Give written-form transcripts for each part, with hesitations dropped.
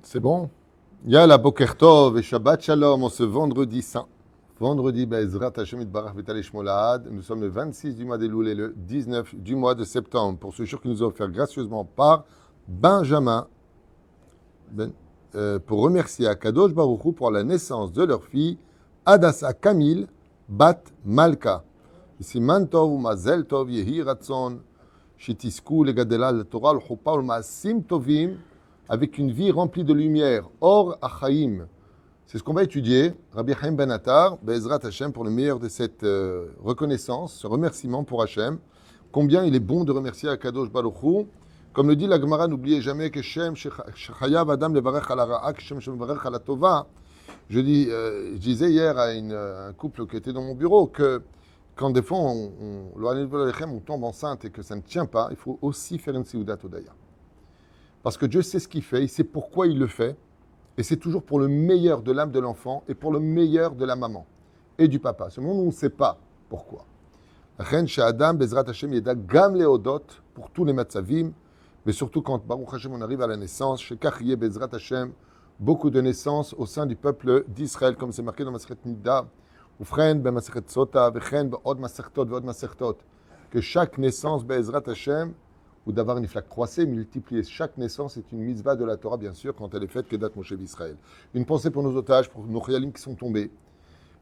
C'est bon. Yalla Boker Tov et Shabbat Shalom en ce vendredi saint. Vendredi, Be'ezrat Hashem Itbarach V'Talei Shmo Lahad. Nous sommes le 26 du mois d'Elul et le 19 du mois de septembre. Pour ce jour qui nous a offert gracieusement par Benjamin, pour remercier Akadosh Baruch Hu pour la naissance de leur fille Hadassah Kamil Bat Malka. Siman Tov U'Mazel Tov Yehi Ratzon Shitisku Legadela LeTorah L'Chuppah U'Maasim Tovim, avec une vie remplie de lumière, Or Achaim. C'est ce qu'on va étudier, Rabbi Chaim Ben Attar, Be'ezrat Hashem, pour le meilleur de cette reconnaissance, ce remerciement pour Hashem. Combien il est bon de remercier Akadosh Baruch Hu. Comme le dit la Gemara, n'oubliez jamais que Shem Shechayav Adam Levarech Al Hara'a, Shem Shevarech Al Tova. Je disais hier à un couple qui était dans mon bureau que quand des fois on tombe enceinte et que ça ne tient pas, il faut aussi faire une Seudat Hodaya. Parce que Dieu sait ce qu'il fait, il sait pourquoi il le fait, et c'est toujours pour le meilleur de l'âme de l'enfant et pour le meilleur de la maman et du papa. Ce moment où on ne sait pas pourquoi. Chen Sha'adam Bezrat Hashem Yeda Gam Leodot pour tous les Matzavim, mais surtout quand Baruch Hashem on arrive à la naissance, chez Kachye Bezrat Hashem, beaucoup de naissances au sein du peuple d'Israël, comme c'est marqué dans Masechet Nida, ou Fren ben Masechet Sota, Vechen be'od Masertot, ve'od Masertot, que chaque naissance Bezrat Hashem, ou d'avoir une flaque croissée, multipliée. Chaque naissance est une mitzvah de la Torah, bien sûr, quand elle est faite, Kedat Moshe d'Israël. Une pensée pour nos otages, pour nos Chayalim qui sont tombés.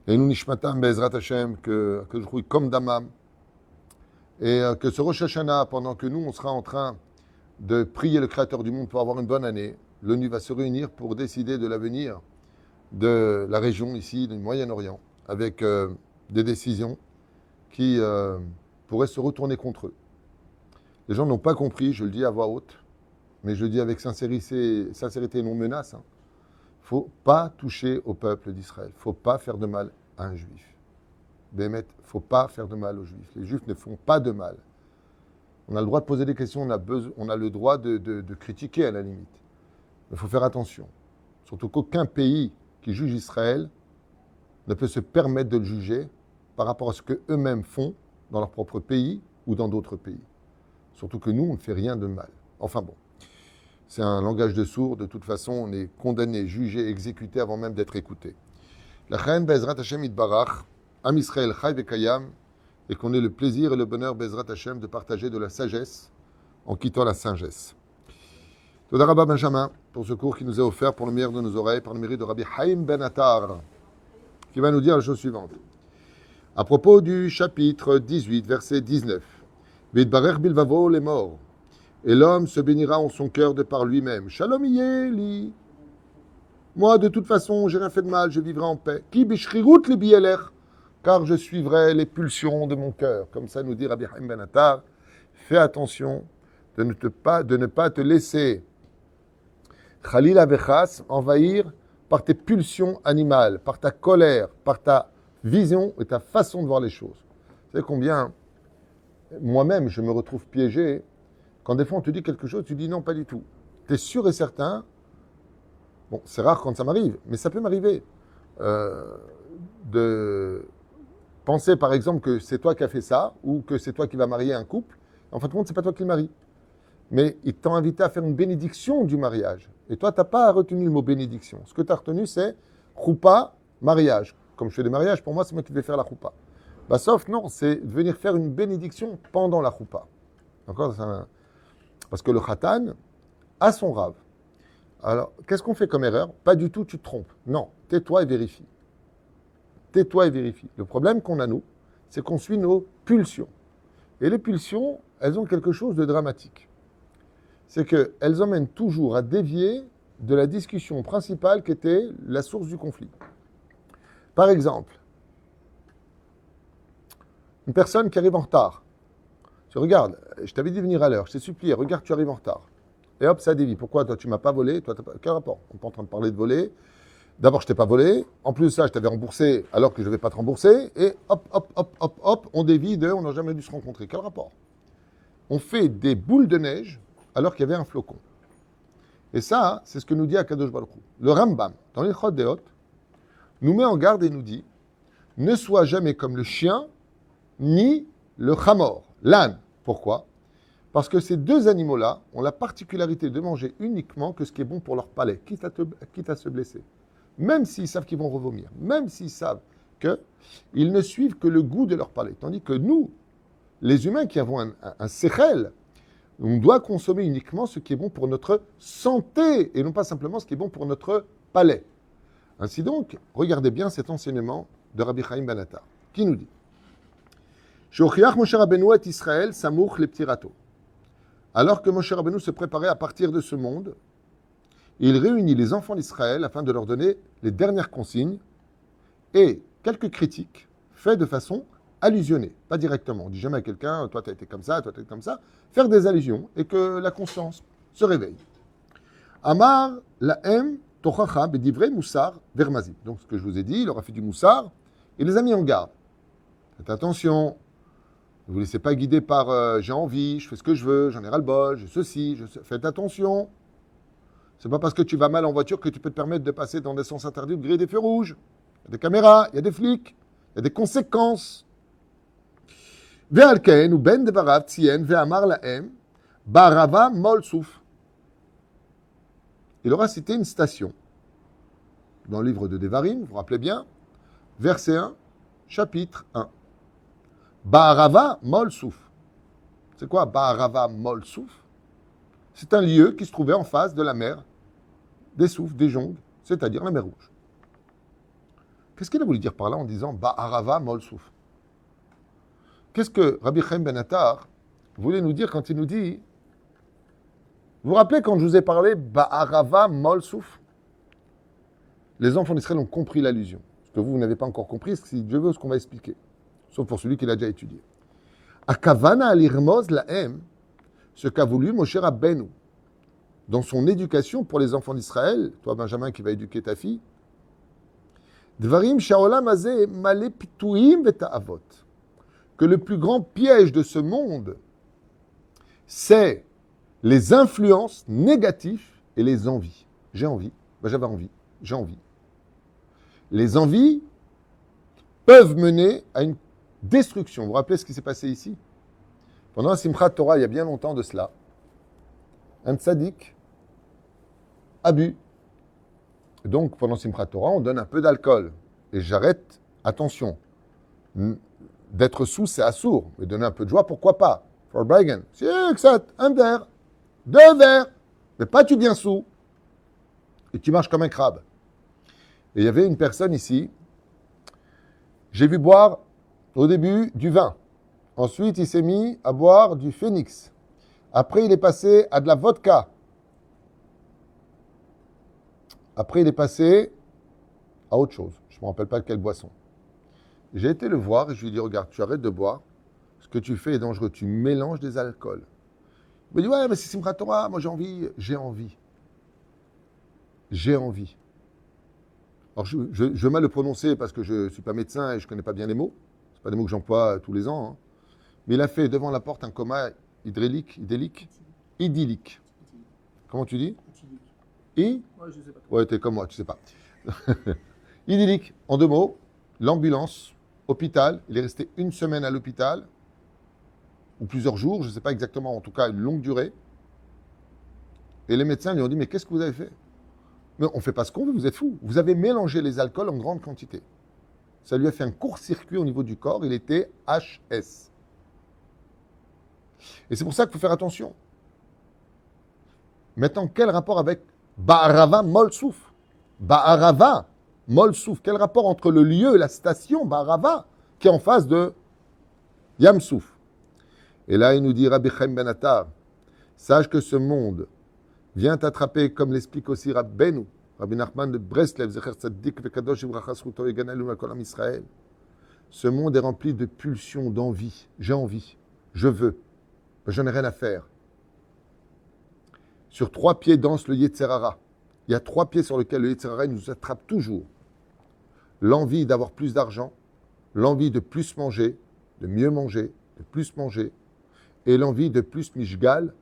Et nous, Nishmatam, Be'ezrat Hashem, que je rouille comme Damam. Et que ce Rosh Hashanah, pendant que nous, on sera en train de prier le Créateur du monde pour avoir une bonne année, l'ONU va se réunir pour décider de l'avenir de la région ici, du Moyen-Orient, avec des décisions qui pourraient se retourner contre eux. Les gens n'ont pas compris, je le dis à voix haute, mais je le dis avec sincérité et non menace. Il ne faut pas toucher au peuple d'Israël. Il ne faut pas faire de mal à un juif. Bémet, il ne faut pas faire de mal aux juifs. Les juifs ne font pas de mal. On a le droit de poser des questions, on a le droit de critiquer à la limite. Mais il faut faire attention. Surtout qu'aucun pays qui juge Israël ne peut se permettre de le juger par rapport à ce qu'eux-mêmes font dans leur propre pays ou dans d'autres pays. Surtout que nous, on ne fait rien de mal. Enfin bon, c'est un langage de sourds. De toute façon, on est condamné, jugé, exécuté avant même d'être écouté. La Chaim Be'ezrat Hashem Itbarach, Am Israël Chai Vekayam, et qu'on ait le plaisir et le bonheur Be'ezrat Hashem de partager de la sagesse en quittant la sagesse. Toda Rabba Benjamin pour ce cours qui nous est offert pour le meilleur de nos oreilles par le mérite de Rabbi Chaim Ben Attar, qui va nous dire la chose suivante. À propos du chapitre 18, verset 19. Vidbarech bilvavo les morts. Et l'homme se bénira en son cœur de par lui-même. Shalom yeli. Moi, de toute façon, j'ai rien fait de mal, je vivrai en paix. Ki bishrirut li bieler. Car je suivrai les pulsions de mon cœur. Comme ça nous dit Rabbi Chaim Ben Attar. Fais attention de ne pas te laisser Khalil Avechas envahir par tes pulsions animales, par ta colère, par ta vision et ta façon de voir les choses. Vous savez combien moi-même, je me retrouve piégé. Quand des fois on te dit quelque chose, tu dis non, pas du tout. Tu es sûr et certain. Bon, c'est rare quand ça m'arrive, mais ça peut m'arriver. De penser par exemple que c'est toi qui as fait ça, ou que c'est toi qui vas marier un couple. En fin de compte, c'est pas toi qui le marie. Mais ils t'ont invité à faire une bénédiction du mariage. Et toi, tu n'as pas retenu le mot bénédiction. Ce que tu as retenu, c'est choupa, mariage. Comme je fais des mariages, pour moi, c'est moi qui vais faire la choupa. Bah, sauf, non, c'est venir faire une bénédiction pendant la choupa. D'accord ? Parce que le khatan a son rave. Alors, qu'est-ce qu'on fait comme erreur ? Pas du tout, tu te trompes. Non, tais-toi et vérifie. Tais-toi et vérifie. Le problème qu'on a, nous, c'est qu'on suit nos pulsions. Et les pulsions, elles ont quelque chose de dramatique. C'est qu'elles emmènent toujours à dévier de la discussion principale qui était la source du conflit. Par exemple, une personne qui arrive en retard. Tu regardes, je t'avais dit de venir à l'heure, je t'ai supplié, regarde, tu arrives en retard. Et hop, ça dévie. Pourquoi toi, tu m'as pas volé? Toi, quel rapport? On n'est pas en train de parler de voler. D'abord, je t'ai pas volé. En plus de ça, je t'avais remboursé alors que je ne vais pas te rembourser. Et hop, on dévie on n'a jamais dû se rencontrer. Quel rapport? On fait des boules de neige alors qu'il y avait un flocon. Et ça, c'est ce que nous dit Akadosh Baruch Hu. Le Rambam, dans l'Ilchot Deot, nous met en garde et nous dit ne sois jamais comme le chien ni le chamor, l'âne. Pourquoi ? Parce que ces deux animaux-là ont la particularité de manger uniquement que ce qui est bon pour leur palais, quitte à se blesser. Même s'ils savent qu'ils vont revomir, même s'ils savent qu'ils ne suivent que le goût de leur palais. Tandis que nous, les humains qui avons un séchel, on doit consommer uniquement ce qui est bon pour notre santé et non pas simplement ce qui est bon pour notre palais. Ainsi donc, regardez bien cet enseignement de Rabbi Chaim Ben Attar, qui nous dit Sheochiach Moshe Rabbeinu et Israël samouch leptirato. Alors que Moshe Rabbeinu se préparait à partir de ce monde, il réunit les enfants d'Israël afin de leur donner les dernières consignes et quelques critiques faites de façon allusionnée, pas directement. On ne dit jamais à quelqu'un, toi tu as été comme ça, toi tu as été comme ça. Faire des allusions et que la conscience se réveille. Amar lahem tochacha bedivre moussar vermazi. Donc ce que je vous ai dit, il leur a fait du moussar et les a mis en garde. Faites attention, ne vous laissez pas guider par j'ai envie, je fais ce que je veux, j'en ai ras-le-bol, j'ai ceci, faites attention. C'est pas parce que tu vas mal en voiture que tu peux te permettre de passer dans des sens interdits ou de griller des feux rouges. Il y a des caméras, il y a des flics, il y a des conséquences. Ve'alken ou ben devarav tzien ve'amar lahem barava mol souf. Il aura cité une station dans le livre de Devarim, vous vous rappelez bien, verset 1, chapitre 1. Ba'arava mol souf. C'est quoi Ba'arava mol souf? C'est un lieu qui se trouvait en face de la mer des Soufs, des Jongs, c'est-à-dire la mer Rouge. Qu'est-ce qu'il a voulu dire par là en disant Ba'arava mol souf? Qu'est-ce que Rabbi Chaim Ben Attar voulait nous dire quand il nous dit vous vous rappelez quand je vous ai parlé Ba'arava mol souf? Les enfants d'Israël ont compris l'allusion. Ce que vous n'avez pas encore compris, si Dieu veut, ce qu'on va expliquer. Sauf pour celui qui l'a déjà étudié. Akavana alirmoz lahem, ce qu'a voulu Moshe Rabbeinu dans son éducation pour les enfants d'Israël, toi Benjamin qui va éduquer ta fille, Dvarim sha'olam hazeh malé pitouim veta'avot, que le plus grand piège de ce monde, c'est les influences négatives et les envies. J'ai envie, j'avais envie, j'ai envie. Les envies peuvent mener à une destruction. Vous vous rappelez ce qui s'est passé ici? Pendant un Simchat Torah, il y a bien longtemps de cela, un tzaddik a bu. Donc, pendant Simchat Torah, on donne un peu d'alcool. Et j'arrête, attention, d'être sous, c'est assourd. Mais donner un peu de joie, pourquoi pas? For Brian, c'est exact, un verre, 2 verres, mais pas tu viens sous. Et tu marches comme un crabe. Et il y avait une personne ici, j'ai vu boire au début du vin. Ensuite, il s'est mis à boire du phénix. Après, il est passé à de la vodka. Après, il est passé à autre chose. Je ne me rappelle pas quelle boisson. J'ai été le voir et je lui ai dit, regarde, tu arrêtes de boire. Ce que tu fais est dangereux. Tu mélanges des alcools. Il me dit, ouais, mais c'est Simchat Torah. Moi, j'ai envie. J'ai envie. J'ai envie. Alors, je vais mal le prononcer parce que je ne suis pas médecin et je ne connais pas bien les mots. Ce pas des mots que j'emploie tous les ans. Hein. Mais il a fait devant la porte un coma idyllique. Comment tu dis? Ouais, je sais pas. Ouais, t'es comme moi, tu sais pas. Idyllique. En 2 mots, l'ambulance, hôpital. Il est resté 1 semaine à l'hôpital, ou plusieurs jours, je ne sais pas exactement, en tout cas une longue durée. Et les médecins lui ont dit, mais qu'est-ce que vous avez fait? Mais on ne fait pas ce qu'on veut, vous êtes fous. Vous avez mélangé les alcools en grande quantité. Ça lui a fait un court-circuit au niveau du corps, il était HS. Et c'est pour ça qu'il faut faire attention. Maintenant, quel rapport avec Ba'arava Mol Souf? Ba'arava Mol Souf. Quel rapport entre le lieu, la station Ba'arava, qui est en face de Yam Souf? Et là, il nous dit Rabbi Chaim Ben Attar, sache que ce monde vient t'attraper, comme l'explique aussi Rabbeinu, Rabbi Nachman de Breslev, Zecher Tzaddik Vekadosh Ibracha Zchuto Yegana Elul Kol Am Israël. Ce monde est rempli de pulsions, d'envie. J'ai envie, je veux, je n'ai rien à faire. Sur 3 pieds danse le Yetzer Hara. Il y a 3 pieds sur lesquels le Yetzer Hara nous attrape toujours. L'envie d'avoir plus d'argent, l'envie de plus manger, de mieux manger, de plus manger, et l'envie de plus mishgal,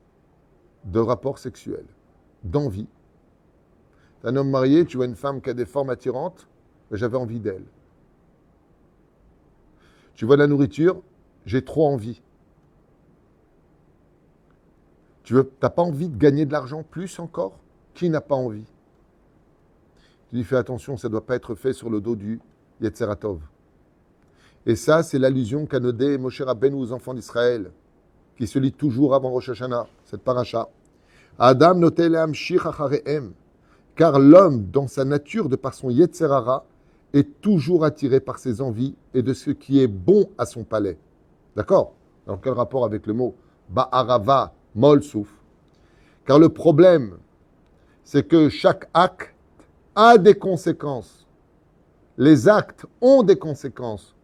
de rapports sexuels, d'envie. T'es un homme marié, tu vois une femme qui a des formes attirantes, ben j'avais envie d'elle. Tu vois de la nourriture, j'ai trop envie. T'as pas envie de gagner de l'argent plus encore? Qui n'a pas envie? Tu dis, fais attention, ça ne doit pas être fait sur le dos du Yetzeratov. Et ça, c'est l'allusion qu'a nodé Moshe Rabbeinu aux enfants d'Israël, qui se lit toujours avant Rosh Hashanah, cette paracha. Adam noté le'amshich acharehem, car l'homme, dans sa nature, de par son Yetzerara, est toujours attiré par ses envies et de ce qui est bon à son palais. D'accord? Dans quel rapport avec le mot Ba'arava Mol Souf? Car le problème, c'est que chaque acte a des conséquences. Les actes ont des conséquences.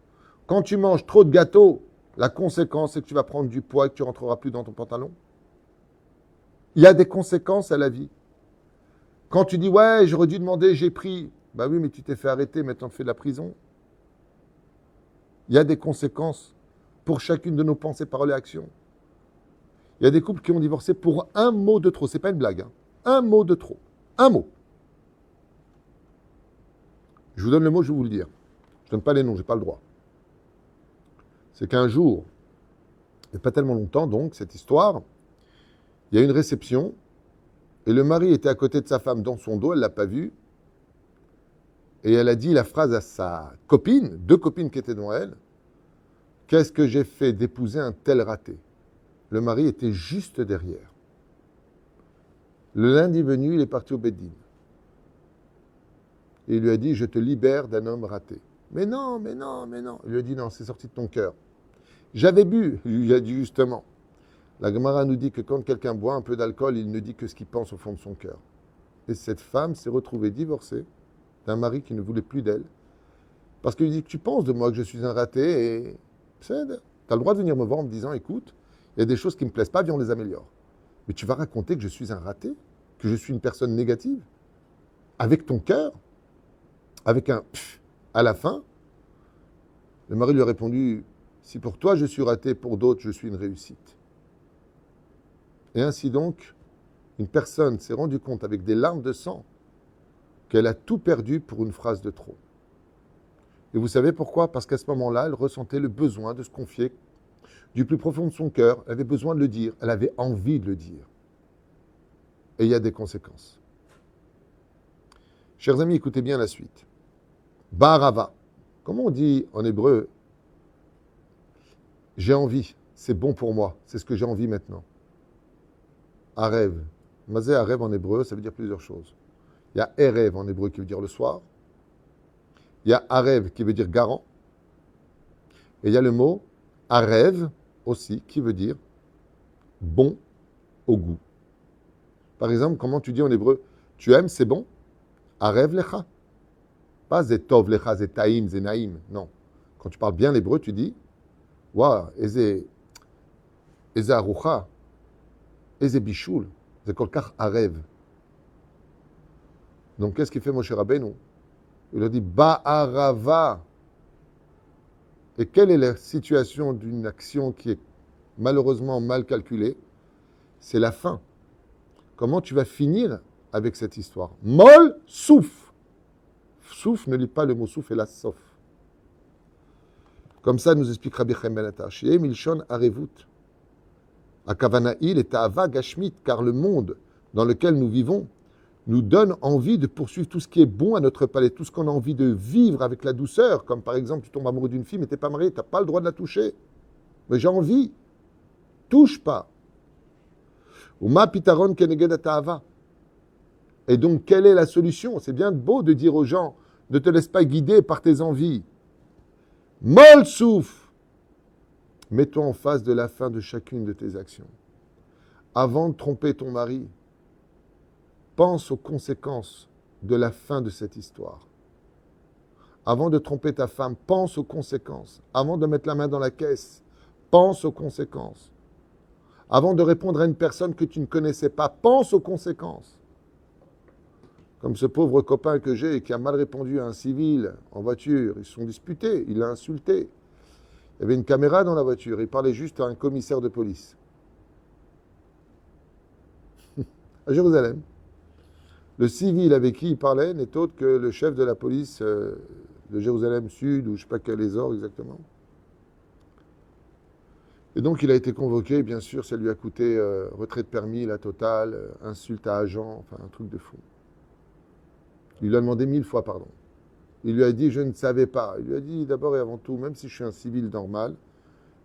Quand tu manges trop de gâteaux, la conséquence, c'est que tu vas prendre du poids et que tu ne rentreras plus dans ton pantalon. Il y a des conséquences à la vie. Quand tu dis, ouais, j'aurais dû demander, j'ai pris. Ben oui, mais tu t'es fait arrêter, maintenant tu fais de la prison. Il y a des conséquences pour chacune de nos pensées, paroles et actions. Il y a des couples qui ont divorcé pour un mot de trop. Ce n'est pas une blague. Hein. Un mot de trop. Un mot. Je vous donne le mot, je vais vous le dire. Je ne donne pas les noms, je n'ai pas le droit. C'est qu'un jour, il n'y a pas tellement longtemps, donc, cette histoire, il y a une réception, et le mari était à côté de sa femme dans son dos, elle ne l'a pas vu, et elle a dit la phrase à sa copine, deux copines qui étaient devant elle, « Qu'est-ce que j'ai fait d'épouser un tel raté ?» Le mari était juste derrière. Le lundi venu, il est parti au Beddin. Et il lui a dit, je te libère d'un homme raté. Mais non, mais non, mais non. Il lui a dit, non, c'est sorti de ton cœur. J'avais bu, il lui a dit justement. La Gemara nous dit que quand quelqu'un boit un peu d'alcool, il ne dit que ce qu'il pense au fond de son cœur. Et cette femme s'est retrouvée divorcée d'un mari qui ne voulait plus d'elle. Parce qu'il dit que tu penses de moi que je suis un raté et tu as le droit de venir me voir en me disant, écoute, il y a des choses qui ne me plaisent pas, viens on les améliore. Mais tu vas raconter que je suis un raté, que je suis une personne négative, avec ton cœur, avec un pff à la fin. Le mari lui a répondu, si pour toi je suis raté, pour d'autres je suis une réussite. Et ainsi donc, une personne s'est rendue compte avec des larmes de sang qu'elle a tout perdu pour une phrase de trop. Et vous savez pourquoi? Parce qu'à ce moment-là, elle ressentait le besoin de se confier du plus profond de son cœur. Elle avait besoin de le dire, elle avait envie de le dire. Et il y a des conséquences. Chers amis, écoutez bien la suite. Ba'arava. Comment on dit en hébreu? J'ai envie, c'est bon pour moi, c'est ce que j'ai envie maintenant. Arev. Mazé Arev en hébreu, ça veut dire plusieurs choses. Il y a Erev en hébreu qui veut dire le soir. Il y a Arev qui veut dire garant. Et il y a le mot Arev aussi qui veut dire bon au goût. Par exemple, comment tu dis en hébreu? Tu aimes, c'est bon? Arev lecha. Pas zetov lecha, zetaim, zenaim. Non. Quand tu parles bien l'hébreu, tu dis Waouh, eze arucha, eze bishul, ze kolkach arev. Donc, qu'est-ce qu'il fait Moshe Rabbeinu? Il a dit Ba'arava. Et quelle est la situation d'une action qui est malheureusement mal calculée? C'est la fin. Comment tu vas finir avec cette histoire? Mol souf. Souf, ne lit pas le mot souf et la sof. Comme ça, nous explique Rabbi Chaim Ben Attar. Shie milshon arevut. Akavanaïl et ta'ava gashmit, car le monde dans lequel nous vivons nous donne envie de poursuivre tout ce qui est bon à notre palais, tout ce qu'on a envie de vivre avec la douceur, comme par exemple, tu tombes amoureux d'une fille, mais tu n'es pas marié, tu n'as pas le droit de la toucher. Mais j'ai envie. Touche pas. Uma pitaron keneged ta'ava. Et donc, quelle est la solution? C'est bien beau de dire aux gens, ne te laisse pas guider par tes envies. Mol souf. Mets-toi en face de la fin de chacune de tes actions. Avant de tromper ton mari, pense aux conséquences de la fin de cette histoire. Avant de tromper ta femme, pense aux conséquences. Avant de mettre la main dans la caisse, pense aux conséquences. Avant de répondre à une personne que tu ne connaissais pas, pense aux conséquences. Comme ce pauvre copain que j'ai qui a mal répondu à un civil en voiture, ils se sont disputés, il l'a insulté. Il y avait une caméra dans la voiture, il parlait juste à un commissaire de police. À Jérusalem. Le civil avec qui il parlait n'est autre que le chef de la police de Jérusalem Sud, ou je ne sais pas quel Ésor exactement. Et donc il a été convoqué, bien sûr, ça lui a coûté retrait de permis, la totale, insulte à agent, enfin un truc de fou. Il lui a demandé 1000 fois pardon. Il lui a dit, je ne savais pas. Il lui a dit, d'abord et avant tout, même si je suis un civil normal,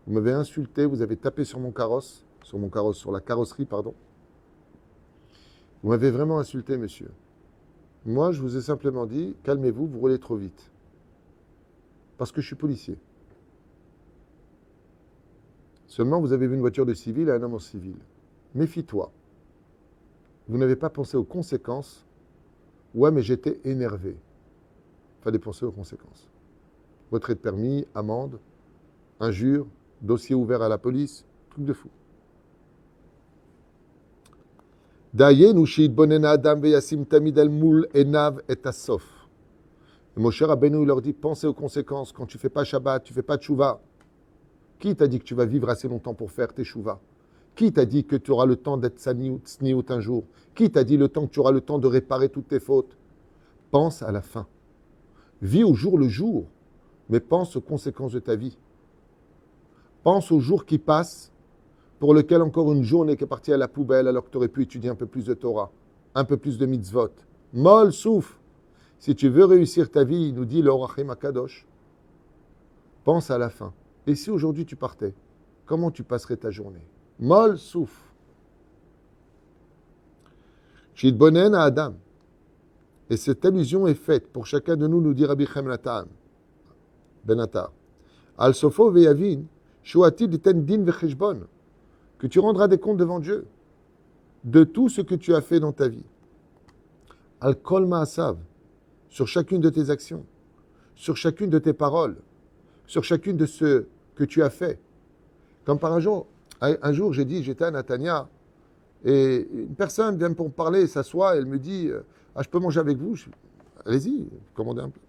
vous m'avez insulté, vous avez tapé sur la carrosserie, pardon. Vous m'avez vraiment insulté, monsieur. Moi, je vous ai simplement dit, calmez-vous, vous roulez trop vite. Parce que je suis policier. Seulement, vous avez vu une voiture de civil et un homme en civil. Méfie-toi. Vous n'avez pas pensé aux conséquences. Ouais, mais j'étais énervé. Il fallait penser aux conséquences. Retrait de permis, amende, injure, dossier ouvert à la police, truc de fou. Dayenu sheitbonen ha'adam veyasim tamid al mul enav et asof. Moshe Rabbeinu leur dit, pensez aux conséquences. Quand tu ne fais pas Shabbat, tu ne fais pas Tchouva. Qui t'a dit que tu vas vivre assez longtemps pour faire tes Tchouva? Qui t'a dit que tu auras le temps d'être sniout un jour? Qui t'a dit le temps que tu auras le temps de réparer toutes tes fautes? Pense à la fin. Vis au jour le jour, mais pense aux conséquences de ta vie. Pense au jour qui passe, pour lequel encore une journée qui est partie à la poubelle alors que tu aurais pu étudier un peu plus de Torah, un peu plus de mitzvot. Mol souffle. Si tu veux réussir ta vie, nous dit le Orachim Akadosh, pense à la fin. Et si aujourd'hui tu partais, comment tu passerais ta journée? Mol souffle. Shidbonen à Adam. Et cette allusion est faite pour chacun de nous dit Rabbi Chaim Benatar. Al sofo veyavin, shuati diten din vecheshbon. Que tu rendras des comptes devant Dieu de tout ce que tu as fait dans ta vie. Al kol ma'asav, sur chacune de tes actions, sur chacune de tes paroles, sur chacune de ce que tu as fait. Comme par un jour j'étais à Natania, et une personne vient pour me parler, s'assoit, et elle me dit, je peux manger avec vous? Allez-y, commandez un peu.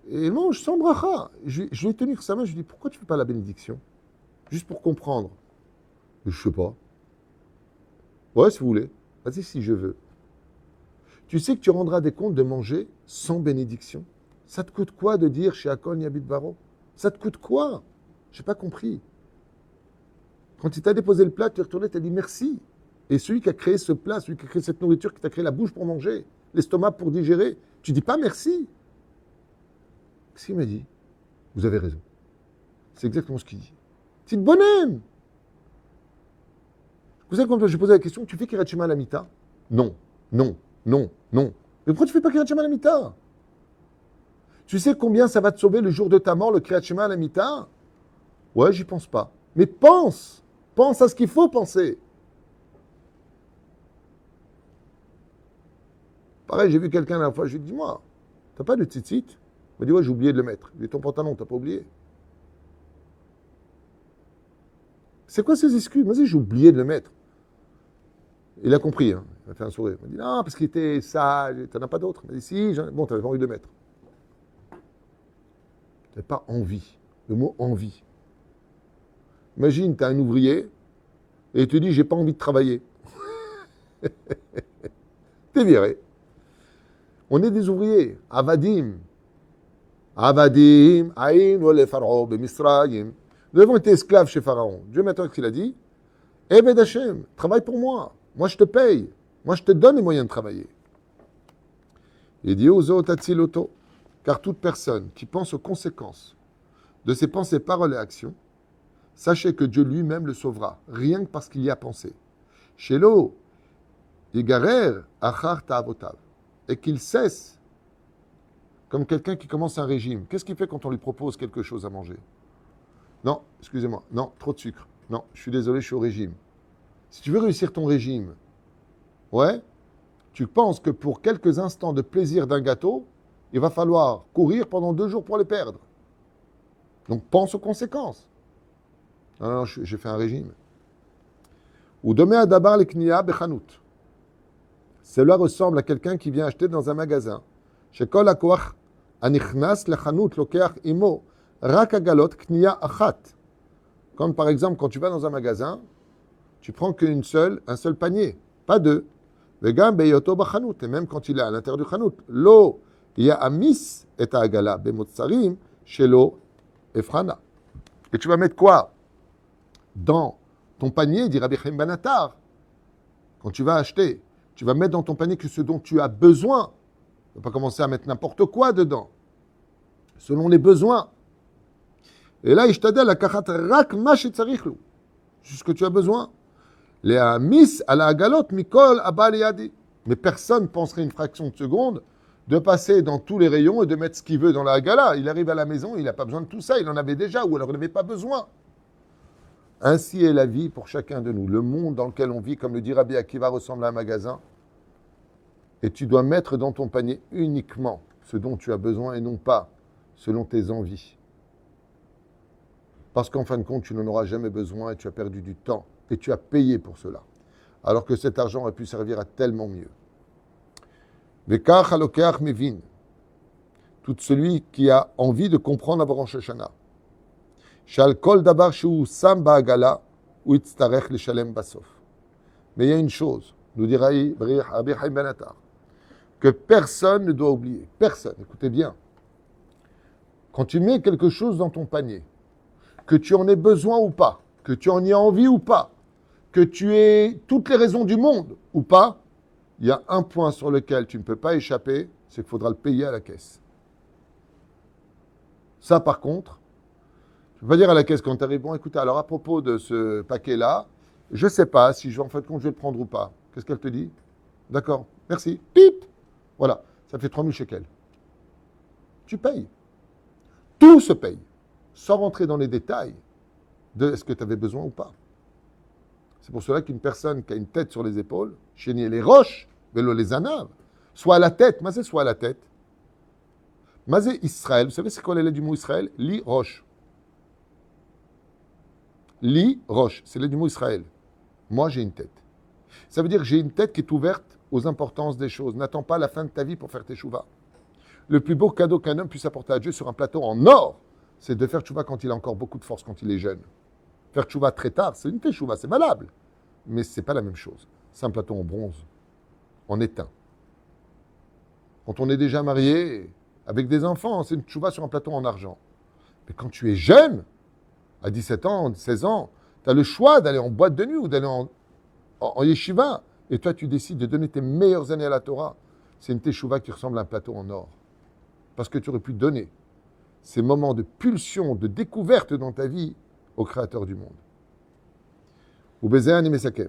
Et il mange sans bracha. Je lui ai tenu sa main, je lui ai dit, pourquoi tu ne fais pas la bénédiction? Juste pour comprendre. Je ne sais pas. Ouais, si vous voulez. Vas-y, si je veux. Tu sais que tu rendras des comptes de manger sans bénédiction? Ça te coûte quoi de dire chez Akon Yabit Baro? Ça te coûte quoi? Je n'ai pas compris. Quand il t'a déposé le plat, tu es retourné, tu as dit merci. Et celui qui a créé ce plat, celui qui a créé cette nourriture, qui t'a créé la bouche pour manger, l'estomac pour digérer, tu ne dis pas merci. Qu'est-ce qu'il m'a dit? Vous avez raison. C'est exactement ce qu'il dit. Petite bonhomme. Vous savez, quand j'ai posé la question, tu fais Kirat Shema à la mita? Non, non, non, non. Mais pourquoi tu ne fais pas Kirat Shema à la mita? Tu sais combien ça va te sauver le jour de ta mort, le Kirat Shema à la mita? Ouais, j'y pense pas. Mais pense. Pense à ce qu'il faut penser. Pareil, j'ai vu quelqu'un la dernière fois, je lui ai dit, dis-moi, t'as pas de tzitzit? Il m'a dit, ouais, j'ai oublié de le mettre. Je lui ai dit, ton pantalon, t'as pas oublié? C'est quoi ces excuses? Vas-y, j'ai oublié de le mettre. Il a compris, hein. Il a fait un sourire. Il m'a dit, non, parce qu'il était sage, t'en as pas d'autres. Il m'a dit, si, bon, t'avais pas envie de le mettre. T'avais pas envie. Le mot envie. Imagine, t'as un ouvrier, et il te dit, j'ai pas envie de travailler. T'es viré. On est des ouvriers. Avadim. Avadim. Aïn ou le Pharaon, Misraïm. Nous avons été esclaves chez Pharaon. Dieu maintenant, qu'est-ce qu'il a dit? Ebed Hashem, travaille pour moi. Moi, je te paye. Moi, je te donne les moyens de travailler. Il dit, Ozo Tatsiloto. Car toute personne qui pense aux conséquences de ses pensées, paroles et actions, sachez que Dieu lui-même le sauvera, rien que parce qu'il y a pensé. Shelo, Yigarer, Achar Ta'avotav. Et qu'il cesse, comme quelqu'un qui commence un régime. Qu'est-ce qu'il fait quand on lui propose quelque chose à manger? Non, excusez-moi, non, trop de sucre. Non, je suis désolé, je suis au régime. Si tu veux réussir ton régime, ouais, tu penses que pour quelques instants de plaisir d'un gâteau, il va falloir courir pendant 2 jours pour les perdre. Donc pense aux conséquences. Non, non, j'ai fait un régime. Ou demain à dabar les kniya bechanout. Cela ressemble à quelqu'un qui vient acheter dans un magasin. Chez Kol Akoach anichnas lechanout lokeach imo rak agalot kniya achat. Comme par exemple, quand tu vas dans un magasin, tu prends un seul panier, pas 2. Vegam beyoto bachanout. Et même quand il est à l'intérieur du chanout, lo ya'amis et agala bemotsarim shelo efrana. Et tu vas mettre quoi? dans ton panier, dit Rabbi Chaim Ben Attar, quand tu vas acheter, tu vas mettre dans ton panier que ce dont tu as besoin. Tu ne vas pas commencer à mettre n'importe quoi dedans, selon les besoins. Et là, ishtadel lakachat rak ma shetzarich lu, ce que tu as besoin. Les amis à la agalot mikol abba liyadi. Mais personne ne penserait une fraction de seconde de passer dans tous les rayons et de mettre ce qu'il veut dans la hagala. Il arrive à la maison, il n'a pas besoin de tout ça, il en avait déjà, ou alors il n'avait pas besoin. Ainsi est la vie pour chacun de nous. Le monde dans lequel on vit, comme le dit Rabbi Akiva, ressemble à un magasin. Et tu dois mettre dans ton panier uniquement ce dont tu as besoin et non pas selon tes envies. Parce qu'en fin de compte, tu n'en auras jamais besoin et tu as perdu du temps et tu as payé pour cela. Alors que cet argent aurait pu servir à tellement mieux. Vekach halokeach mevin. Tout celui qui a envie de comprendre avant Rosh Hashanah. Shal kol davar shu sam ba'agala ou itztarech leshalem basof. Mais il y a une chose, nous dira Rabbi Chaim Ben Attar, que personne ne doit oublier. Personne, écoutez bien. Quand tu mets quelque chose dans ton panier, que tu en aies besoin ou pas, que tu en aies envie ou pas, que tu aies toutes les raisons du monde ou pas, il y a un point sur lequel tu ne peux pas échapper, c'est qu'il faudra le payer à la caisse. Ça, par contre, je ne peux pas dire à la caisse quand tu arrives, bon, écoutez, alors à propos de ce paquet-là, je ne sais pas si je vais en fait compte, je vais le prendre ou pas. Qu'est-ce qu'elle te dit? D'accord, merci. Pip. Voilà, ça fait 3000 shekels. Tu payes. Tout se paye, sans rentrer dans les détails de est-ce que tu avais besoin ou pas. C'est pour cela qu'une personne qui a une tête sur les épaules, chénier les roches, vélo les anaves, soit à la tête, mazé soit à la tête. Mazé Israël, vous savez c'est quoi les lettres du mot Israël? Li roche. Li roche, c'est les lettres du mot Israël. Moi j'ai une tête. Ça veut dire que j'ai une tête qui est ouverte aux importances des choses. N'attends pas la fin de ta vie pour faire tes chouvas. Le plus beau cadeau qu'un homme puisse apporter à Dieu sur un plateau en or, c'est de faire tchouva quand il a encore beaucoup de force, quand il est jeune. Faire tchouva très tard, c'est une tchouva, c'est valable. Mais ce n'est pas la même chose. C'est un plateau en bronze, en étain. Quand on est déjà marié, avec des enfants, c'est une tchouva sur un plateau en argent. Mais quand tu es jeune, à 17 ans, 16 ans, tu as le choix d'aller en boîte de nuit ou d'aller en yeshiva. Et toi, tu décides de donner tes meilleures années à la Torah. C'est une tchouva qui ressemble à un plateau en or. Parce que tu aurais pu donner ces moments de pulsion, de découverte dans ta vie au Créateur du monde. Ou Bézéan et Mesakem.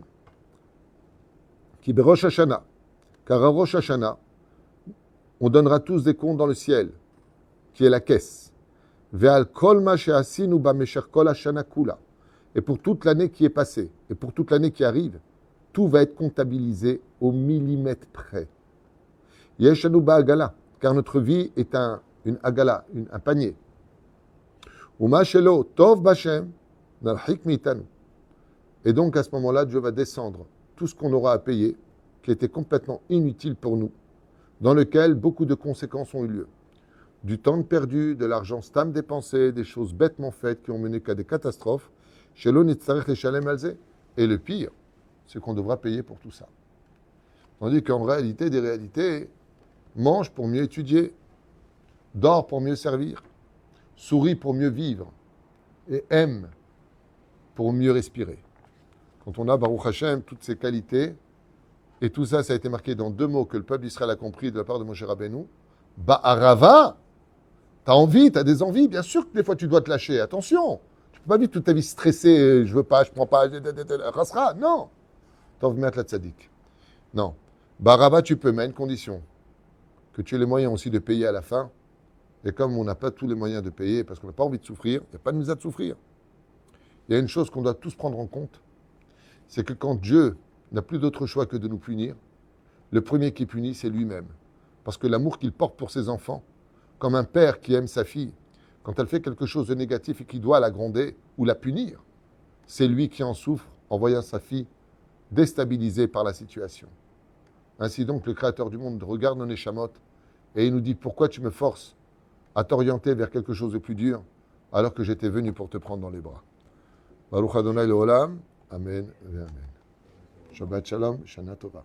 Qui Rosh Hashanah. Car à Rosh Hashanah, on donnera tous des comptes dans le ciel, qui est la caisse. Ve'al kol ma she'asinu b'mesher kol hashana kula. Et pour toute l'année qui est passée, et pour toute l'année qui arrive, tout va être comptabilisé au millimètre près. Yeshanu ba'agala. Car notre vie est une agala, un panier. Tov Bashem, mitanu. Et donc à ce moment-là, Dieu va descendre tout ce qu'on aura à payer, qui était complètement inutile pour nous, dans lequel beaucoup de conséquences ont eu lieu. Du temps perdu, de l'argent stam dépensé, des choses bêtement faites qui ont mené qu'à des catastrophes. Et le pire, c'est qu'on devra payer pour tout ça. Tandis qu'en réalité, des réalités, mange pour mieux étudier, dors pour mieux servir, souris pour mieux vivre et aime pour mieux respirer. Quand on a, Baruch Hashem, toutes ces qualités, et tout ça, ça a été marqué dans 2 mots que le peuple d'Israël a compris de la part de Moshe Rabbeinu. Ba'arava, t'as envie, t'as des envies, bien sûr que des fois tu dois te lâcher, attention. Tu peux pas vivre toute ta vie stressée, je veux pas, je prends pas, rasra, non. Tov me'at la tzadik. Non. Ba'arava, tu peux, mais à une condition. Que tu aies les moyens aussi de payer à la fin. Et comme on n'a pas tous les moyens de payer, parce qu'on n'a pas envie de souffrir, il n'y a pas de misère de souffrir. Il y a une chose qu'on doit tous prendre en compte, c'est que quand Dieu n'a plus d'autre choix que de nous punir, le premier qui punit, c'est lui-même. Parce que l'amour qu'il porte pour ses enfants, comme un père qui aime sa fille, quand elle fait quelque chose de négatif et qu'il doit la gronder ou la punir, c'est lui qui en souffre en voyant sa fille déstabilisée par la situation. Ainsi donc, le Créateur du monde regarde nos neshamot et il nous dit « Pourquoi tu me forces à t'orienter vers quelque chose de plus dur alors que j'étais venu pour te prendre dans les bras ?» Baruch Adonai Leolam. Amen et Amen. Shabbat Shalom, Shana Tova.